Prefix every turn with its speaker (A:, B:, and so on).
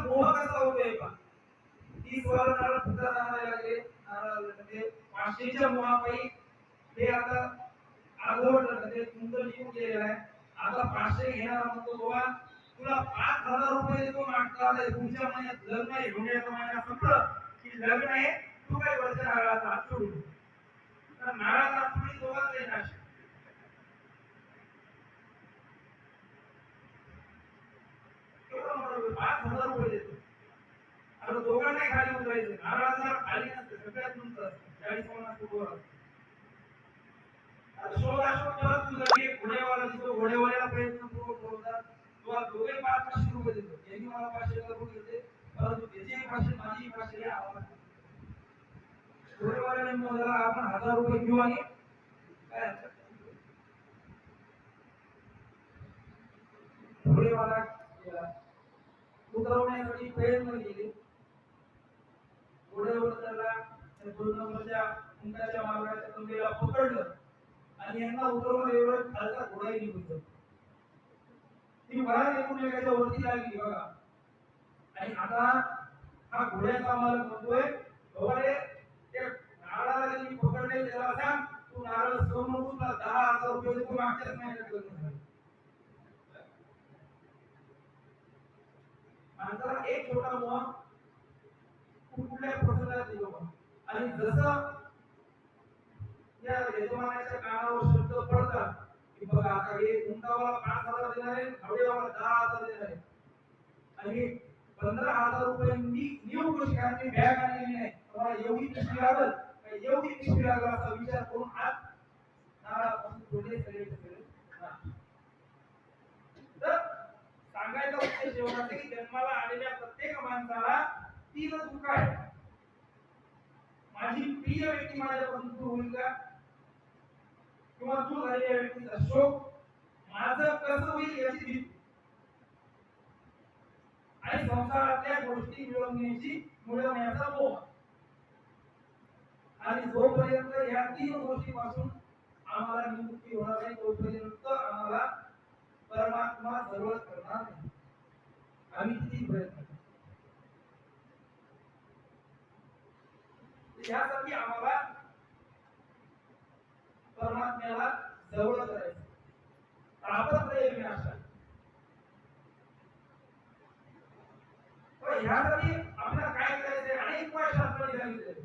A: मोह कसा होतोय पहा. 30 वर नारळ फुटत आणायला लागले, नारळ म्हणजे 500च्या मोहापायी ते आता अर्धवट म्हणजे तुमचं निघून गेलेलं आहे. आता 500 घेणार म्हणतो बाबा तुला 5000 रुपये देतो मागता आलाय, पुढच्या महिन्यात लग्न आहे, धोंड्याचा महिना संपलं की लग्न आहे, तू काय वरच्या नारळाचा हात सोडू नको. तर नारळाचा हात सोडून दोघांचाही नाश. केवढा मोठा 5000 रुपये देतो. आता दोघांनाही खाली उतरायचं. नारळाचा खाली नसतं, सगळ्यात नंतर 40-50 फुटवर असतं. शोध परत तुझा एक घोड्यावाला दिसतो, घोड्यावाल्याला प्रयत्नपूर्वक बोलतात, तुला दोघे 500 रुपये देतो. यांनी मला 500 रुपये देते, परंतु त्याचेही 500 माझीही 500 या आवाज. घोडेवाल्याने मला आपण 1000 रुपये घेऊ आणि काय घोडेवाला उतरवण्यासाठी प्रयत्न केले. घोड्यावर त्याला 2 नंबरच्या उंटाच्या मार्गाच्या कंबीला पकडलं आणि यांना उतरवलं. एवढं खालचा घोडाही निघून जातो. ती वरात एकूण एकाच्या वरती लागली बघा. आणि आता हा घोड्याचा मालक म्हणतोय बाबा रे त्या नारळाला ज्यांनी पकडले त्याला सांग तू नारळ सोडून तुला 10,000 रुपये देतो, मागच्याच महिन्यात लग्न झालं. माणसाला एक छोटा मोह कुठल्या प्रसंगात येतो. आणि जसं या यजमानाच्या कानावर शब्द पडतात की बघा आता हे उंटावाला 5,000 देणार आहे, घोड्यावाला 10,000 देणार आहे आणि 15,000 रुपये मी न्यू कशी आणली, बॅग आणलेली नाही, मला एवढी पिशवी लागल एवढी पिशवी लागल असा विचार करून आज नारळापासून थोडे सगळे तर सांगायचा उद्देश एवढा आहे की जन्माला आलेल्या प्रत्येक माणसाला 3 चुका आहेत. माझी प्रिय व्यक्ती माझ्यापासून दूर होईल का, किंवा दूर झालेल्या व्यक्तीचा शोक, माझं कसं होईल याची भीती, आणि संसारातल्या गोष्टी मिळवण्याचा मोह. आणि जोपर्यंत या 3 गोष्टीपासून आम्हाला निवृत्ती होणार नाही तोपर्यंत आम्हाला परमात्मा जवळ करणार नाही. आम्ही किती प्रयत्न करतो यासाठी आम्हाला परमात्म्याला जवळ करायचं. तापत्रय विनाश. पण ह्यासाठी आपल्याला काय करायचंय, अनेक शास्त्रांनी सांगितले